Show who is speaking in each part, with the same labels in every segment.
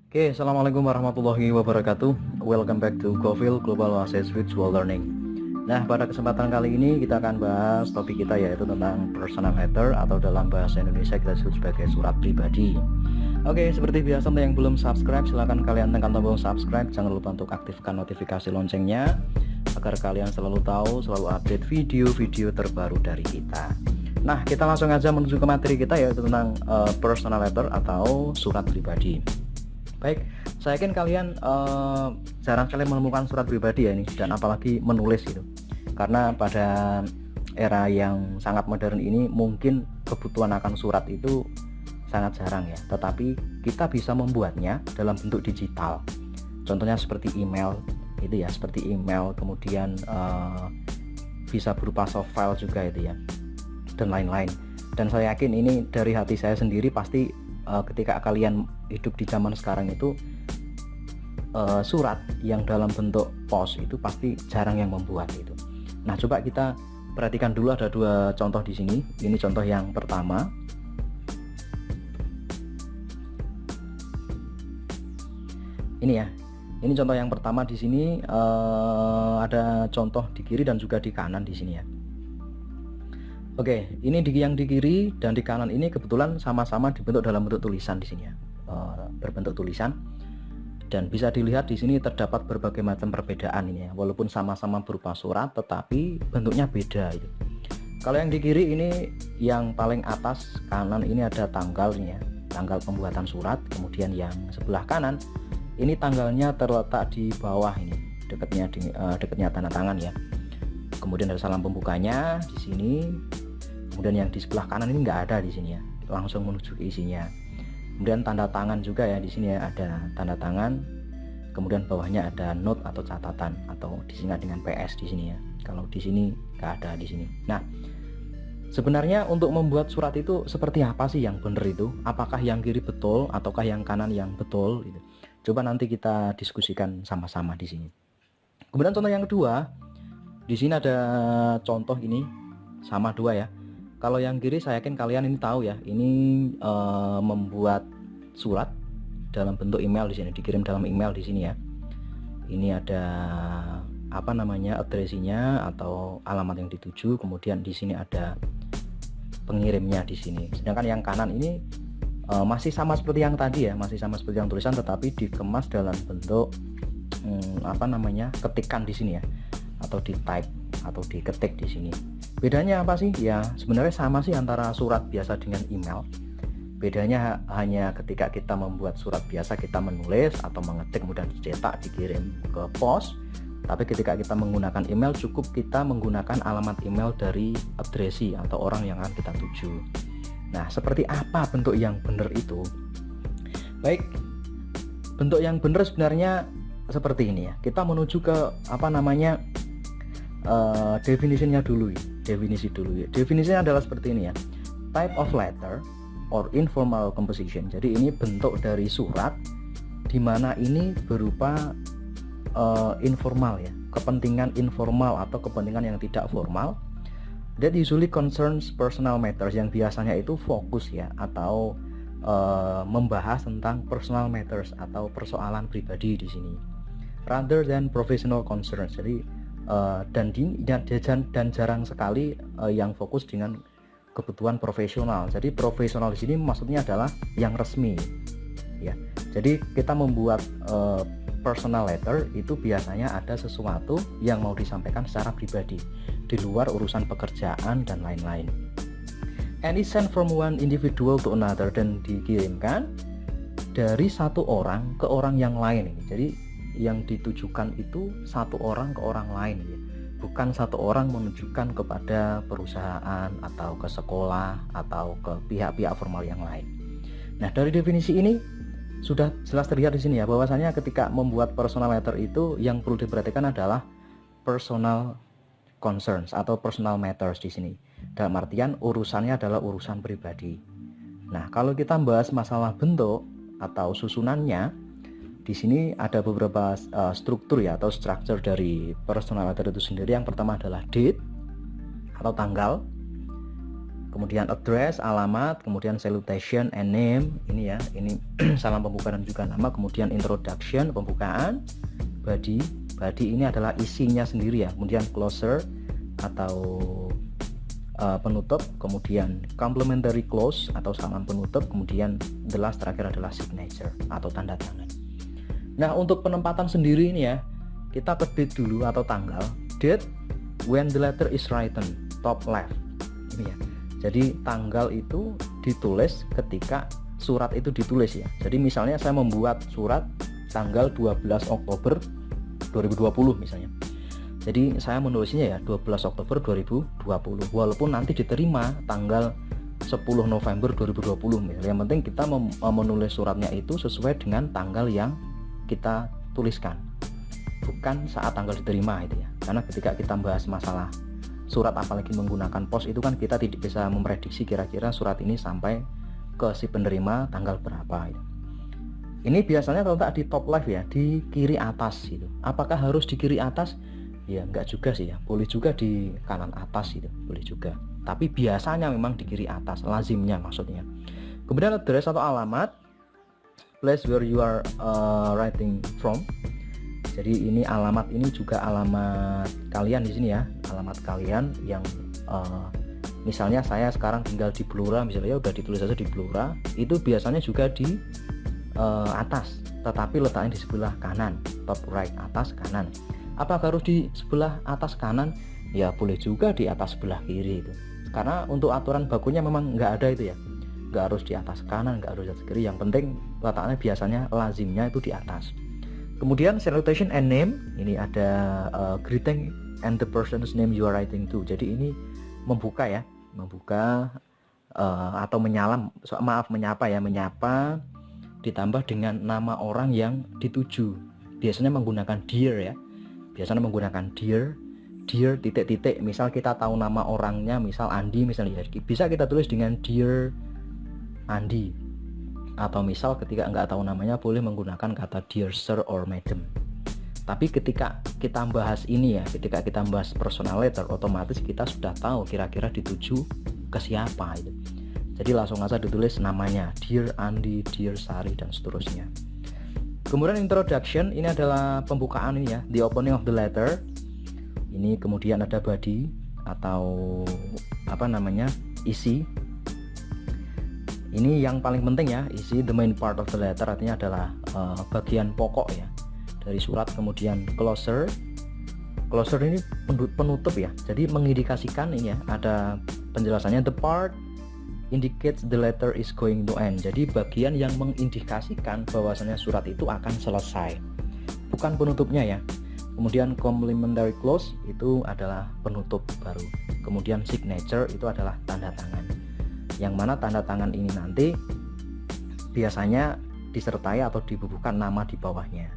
Speaker 1: Oke, assalamualaikum warahmatullahi wabarakatuh. Welcome back to Gofil Global Access Virtual Learning. Nah, pada kesempatan kali ini kita akan bahas topik kita yaitu tentang personal letter atau dalam bahasa Indonesia kita sebut sebagai surat pribadi. Oke, seperti biasa untuk yang belum subscribe silahkan kalian tekan tombol subscribe. Jangan lupa untuk aktifkan notifikasi loncengnya agar kalian selalu tahu, selalu update video-video terbaru dari kita. Nah, kita langsung aja menuju ke materi kita yaitu tentang personal letter atau surat pribadi. Baik, saya yakin kalian jarang sekali menemukan surat pribadi ya ini, dan apalagi menulis gitu. Karena pada era yang sangat modern ini mungkin kebutuhan akan surat itu sangat jarang ya. Tetapi kita bisa membuatnya dalam bentuk digital. Contohnya seperti email, itu ya, seperti email, kemudian bisa berupa soft file juga itu ya, dan lain-lain. Dan saya yakin ini dari hati saya sendiri pasti ketika kalian hidup di zaman sekarang itu surat yang dalam bentuk pos itu pasti jarang yang membuat itu. Nah, coba kita perhatikan dulu, ada dua contoh di sini. Ini contoh yang pertama. Ini ya. Ini contoh yang pertama di sini, ada contoh di kiri dan juga di kanan di sini ya. Oke, ini yang di kiri dan di kanan ini kebetulan sama-sama dibentuk dalam bentuk tulisan di sini ya, berbentuk tulisan, dan bisa dilihat di sini terdapat berbagai macam perbedaan ini ya, walaupun sama-sama berupa surat tetapi bentuknya beda itu. Kalau yang di kiri ini yang paling atas kanan ini ada tanggalnya, tanggal pembuatan surat, kemudian yang sebelah kanan ini tanggalnya terletak di bawah ini, dekatnya tanda tangan ya. Kemudian ada salam pembukanya di sini. Kemudian yang di sebelah kanan ini nggak ada di sini ya, langsung menuju ke isinya. Kemudian tanda tangan juga ya di sini ya, ada tanda tangan. Kemudian bawahnya ada note atau catatan atau disingkat dengan PS di sini ya. Kalau di sini nggak ada di sini. Nah, sebenarnya untuk membuat surat itu seperti apa sih yang benar itu? Apakah yang kiri betul ataukah yang kanan yang betul? Gitu. Coba nanti kita diskusikan sama-sama di sini. Kemudian contoh yang kedua, di sini ada contoh ini sama dua ya. Kalau yang kiri saya yakin kalian ini tahu ya, ini membuat surat dalam bentuk email di sini, dikirim dalam email di sini ya. Ini ada apa namanya, addresinya atau alamat yang dituju, kemudian di sini ada pengirimnya di sini. Sedangkan yang kanan ini masih sama seperti yang tadi ya, masih sama seperti yang tulisan tetapi dikemas dalam bentuk apa namanya, ketikan di sini ya, atau di type atau diketik di sini. Bedanya apa sih? Ya sebenarnya sama sih antara surat biasa dengan email. Bedanya hanya ketika kita membuat surat biasa kita menulis atau mengetik kemudian dicetak dikirim ke pos. Tapi ketika kita menggunakan email cukup kita menggunakan alamat email dari addresi atau orang yang akan kita tuju. Nah, seperti apa bentuk yang benar itu? Baik, bentuk yang benar sebenarnya seperti ini ya. Kita menuju ke apa namanya, definisinya dulu ya. Definisinya adalah seperti ini ya. Type of letter or informal composition. Jadi ini bentuk dari surat di mana ini berupa informal ya, kepentingan informal atau kepentingan yang tidak formal. That usually concerns personal matters, yang biasanya itu fokus ya atau membahas tentang personal matters atau persoalan pribadi di sini, rather than professional concerns. Jadi dan jarang sekali yang fokus dengan kebutuhan profesional. Jadi profesional di sini maksudnya adalah yang resmi ya. Jadi kita membuat personal letter itu biasanya ada sesuatu yang mau disampaikan secara pribadi di luar urusan pekerjaan dan lain-lain. And it's sent from one individual to another, dan dikirimkan dari satu orang ke orang yang lain. Jadi yang ditujukan itu satu orang ke orang lain ya. Bukan satu orang menunjukkan kepada perusahaan atau ke sekolah atau ke pihak-pihak formal yang lain. Nah, dari definisi ini sudah jelas terlihat di sini ya, bahwasanya ketika membuat personal letter itu yang perlu diperhatikan adalah personal concerns atau personal matters di sini. Dalam artian urusannya adalah urusan pribadi. Nah, kalau kita bahas masalah bentuk atau susunannya, di sini ada beberapa struktur ya atau structure dari personal letter itu sendiri. Yang pertama adalah date atau tanggal. kemudian address, alamat, kemudian salutation and name, ini ya, ini salam pembuka dan juga nama, kemudian introduction, pembukaan, body ini adalah isinya sendiri ya, kemudian closer atau penutup, kemudian complementary close atau salam penutup, kemudian the last terakhir adalah signature atau tanda tangan. Nah, untuk penempatan sendiri ini ya, kita ke date dulu atau tanggal, date when the letter is written, top left ini ya. Jadi tanggal itu ditulis ketika surat itu ditulis ya. Jadi misalnya saya membuat surat tanggal 12 Oktober 2020 misalnya. Jadi saya menulisnya ya 12 Oktober 2020 walaupun nanti diterima tanggal 10 November 2020 misalnya. Yang penting kita menulis suratnya itu sesuai dengan tanggal yang kita tuliskan, bukan saat tanggal diterima itu ya. Karena ketika kita bahas masalah surat apalagi menggunakan pos itu kan kita tidak bisa memprediksi kira-kira surat ini sampai ke si penerima tanggal berapa gitu. Ini biasanya kalau tak di top left ya, di kiri atas gitu. Apakah harus di kiri atas? Ya enggak juga sih ya, boleh juga di kanan atas gitu, boleh juga. Tapi biasanya memang di kiri atas, lazimnya maksudnya. Kemudian address atau alamat, place where you are writing from. Jadi ini alamat, ini juga alamat kalian di sini ya, alamat kalian yang misalnya saya sekarang tinggal di Blora misalnya, ya udah ditulis aja di Blora. Itu biasanya juga di atas, tetapi letaknya di sebelah kanan, top right, atas kanan. Apakah harus di sebelah atas kanan? Ya boleh juga di atas sebelah kiri itu. Karena untuk aturan bakunya memang nggak ada itu ya, nggak harus di atas kanan, nggak harus di atas kiri. Yang penting letaknya biasanya lazimnya itu di atas. Kemudian salutation and name, ini ada greeting and the person's name you are writing to. Jadi ini membuka ya, membuka atau menyapa ya, menyapa ditambah dengan nama orang yang dituju. Biasanya menggunakan dear ya. Biasanya menggunakan dear titik-titik. Misal kita tahu nama orangnya, misal Andi misalnya, bisa kita tulis dengan dear Andi. Atau misal ketika nggak tahu namanya boleh menggunakan kata dear sir or madam. Tapi ketika kita bahas ini ya, ketika kita bahas personal letter, otomatis kita sudah tahu kira-kira dituju ke siapa itu. Jadi langsung aja ditulis namanya, dear Andi, dear Sari, dan seterusnya. Kemudian introduction, ini adalah pembukaan ini ya, the opening of the letter. Ini kemudian ada body atau apa namanya, isi. Ini yang paling penting ya, isi, the main part of the letter, artinya adalah bagian pokok ya dari surat. Kemudian closer ini penutup ya, jadi mengindikasikan ini ya, ada penjelasannya, the part indicates the letter is going to end. Jadi bagian yang mengindikasikan bahwasanya surat itu akan selesai, bukan penutupnya ya. Kemudian complementary close itu adalah penutup baru. Kemudian signature itu adalah tanda tangan, yang mana tanda tangan ini nanti biasanya disertai atau dibubuhkan nama di bawahnya.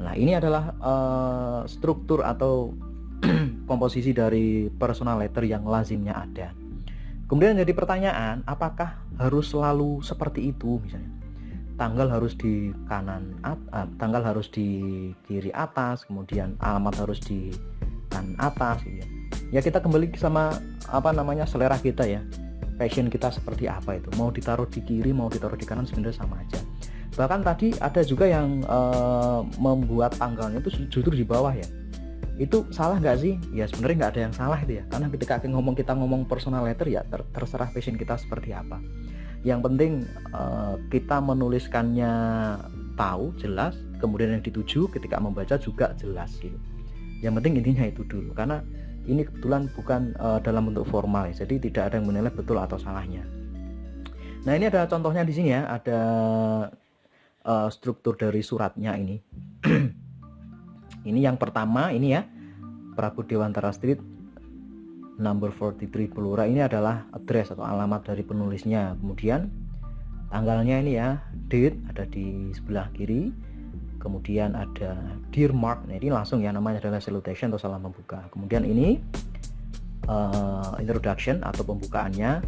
Speaker 1: Nah, ini adalah struktur atau komposisi dari personal letter yang lazimnya ada. Kemudian jadi pertanyaan, apakah harus selalu seperti itu? Misalnya tanggal harus di kanan, tanggal harus di kiri atas, kemudian alamat harus di kanan atas gitu ya. Ya kita kembali sama selera kita ya, passion kita seperti apa itu, mau ditaruh di kiri mau ditaruh di kanan sebenarnya sama aja. Bahkan tadi ada juga yang membuat tanggalnya itu justru di bawah ya. Itu salah nggak sih? Ya sebenarnya nggak ada yang salah itu ya, karena ketika kita ngomong personal letter ya terserah passion kita seperti apa. Yang penting kita menuliskannya tahu, jelas, kemudian yang dituju ketika membaca juga jelas gitu. Yang penting intinya itu dulu, karena ini kebetulan bukan dalam bentuk formal ya, jadi tidak ada yang menilai betul atau salahnya. Nah ini ada contohnya di sini ya, ada struktur dari suratnya ini. Ini yang pertama ini ya, Prabu Dewantara Street number 43 Blora, ini adalah address atau alamat dari penulisnya. Kemudian tanggalnya ini ya, date ada di sebelah kiri. Kemudian ada dear Mark, nah ini langsung ya namanya adalah salutation atau salam membuka. Kemudian ini introduction atau pembukaannya.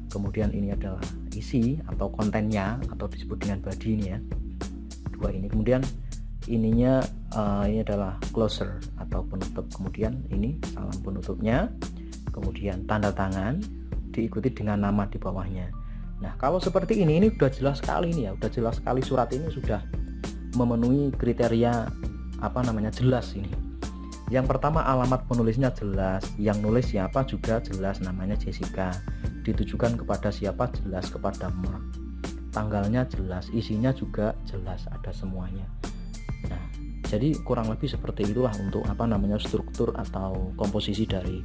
Speaker 1: Kemudian ini adalah isi atau kontennya atau disebut dengan body ini ya, dua ini. Kemudian ininya ini adalah closer atau penutup. Kemudian ini salam penutupnya. Kemudian tanda tangan, diikuti dengan nama di bawahnya. Nah, kalau seperti ini udah jelas sekali nih ya, udah jelas sekali surat ini sudah memenuhi kriteria jelas ini. Yang pertama, alamat penulisnya jelas, yang nulis siapa juga jelas, namanya Jessica, ditujukan kepada siapa jelas, kepada Mark, tanggalnya jelas, isinya juga jelas, ada semuanya. Nah, jadi kurang lebih seperti itulah untuk struktur atau komposisi dari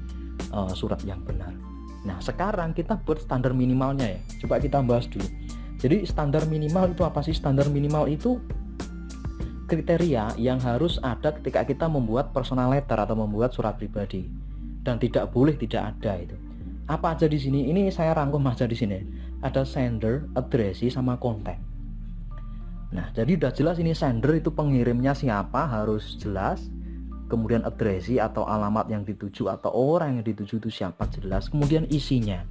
Speaker 1: surat yang benar. Nah, sekarang kita buat standar minimalnya ya. Coba kita bahas dulu. Jadi standar minimal itu apa sih? Standar minimal itu kriteria yang harus ada ketika kita membuat personal letter atau membuat surat pribadi, dan tidak boleh tidak ada itu. Apa aja di sini? Ini saya rangkum aja di sini. Ada sender, addressee, sama content. Nah, jadi udah jelas ini sender itu pengirimnya siapa harus jelas. Kemudian addressee atau alamat yang dituju atau orang yang dituju itu siapa jelas. Kemudian isinya,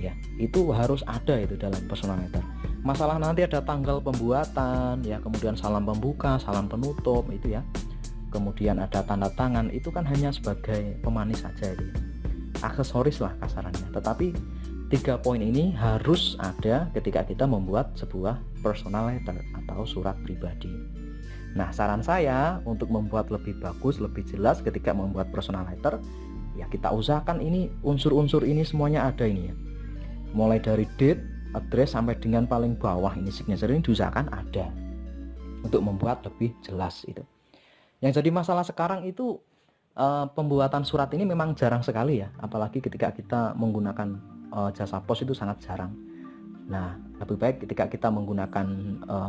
Speaker 1: ya itu harus ada itu dalam personal letter. Masalah nanti ada tanggal pembuatan, ya kemudian salam pembuka, salam penutup itu ya. Kemudian ada tanda tangan, itu kan hanya sebagai pemanis saja itu, aksesoris lah kasarannya. Tetapi 3 poin ini harus ada ketika kita membuat sebuah personal letter atau surat pribadi. Nah, saran saya untuk membuat lebih bagus, lebih jelas ketika membuat personal letter, ya kita usahakan ini unsur-unsur ini semuanya ada ini ya. Mulai dari date, address sampai dengan paling bawah ini signature ini diusahakan ada untuk membuat lebih jelas itu. Yang jadi masalah sekarang itu pembuatan surat ini memang jarang sekali ya, apalagi ketika kita menggunakan jasa pos itu sangat jarang. Nah, lebih baik ketika kita menggunakan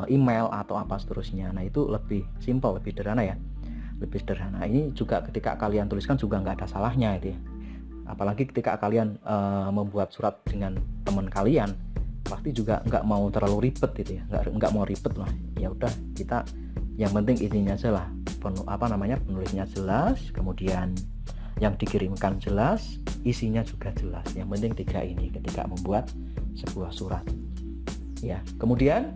Speaker 1: email atau apa seterusnya. Nah, itu lebih simpel, lebih sederhana ya, lebih sederhana. Ini juga ketika kalian tuliskan juga nggak ada salahnya itu ya. Apalagi ketika kalian membuat surat dengan teman kalian, pasti juga nggak mau terlalu ribet gitu ya, nggak mau ribet lah. Ya udah, kita yang penting intinya aja lah, penulisnya jelas, kemudian yang dikirimkan jelas, isinya juga jelas. Yang penting 3 ini ketika membuat sebuah surat ya. Kemudian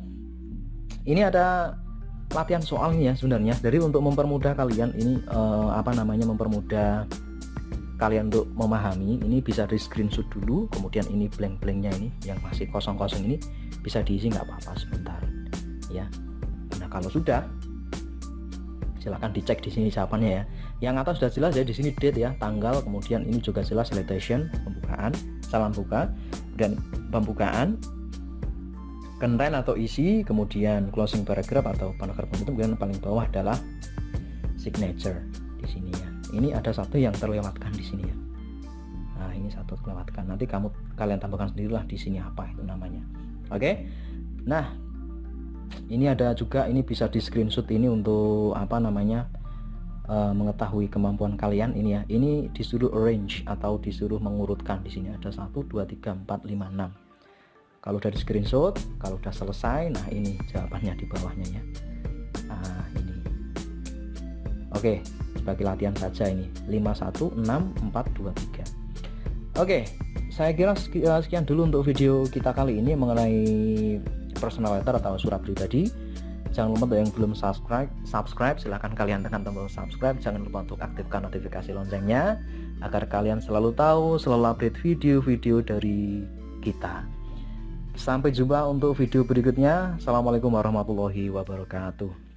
Speaker 1: ini ada latihan soalnya sebenarnya. Jadi untuk mempermudah kalian ini mempermudah kalian untuk memahami, ini bisa di screenshot dulu. Kemudian ini blank-blanknya ini yang masih kosong-kosong ini bisa diisi, nggak apa-apa sebentar ya. Nah, kalau sudah silahkan dicek di sini jawabannya ya. Yang atas sudah jelas ya, di sini date ya, tanggal, kemudian ini juga jelas salutation, pembukaan, salam buka, dan pembukaan, content atau isi, kemudian closing paragraph atau paragraf penutup, kemudian paling bawah adalah signature di sini ya. Ini ada satu yang terlewatkan di sini ya. Nah, ini satu terlewatkan. Nanti kalian tambahkan sendirilah di sini apa itu namanya. Oke. Nah, ini ada juga, ini bisa di screenshot ini untuk mengetahui kemampuan kalian ini ya. Ini disuruh arrange atau disuruh mengurutkan. Di sini ada 1 2 3 4 5 6. Kalau udah di screenshot, kalau udah selesai, nah ini jawabannya di bawahnya ya. Nah, ini. Oke, sebagai latihan saja ini 5 1 6 4 2 3. Oke, saya kira sekian dulu untuk video kita kali ini mengenai personal letter atau surat pribadi. Jangan lupa untuk yang belum subscribe, silahkan kalian tekan tombol subscribe. Jangan lupa untuk aktifkan notifikasi loncengnya agar kalian selalu tahu, selalu update video-video dari kita. Sampai jumpa untuk video berikutnya. Assalamualaikum warahmatullahi wabarakatuh.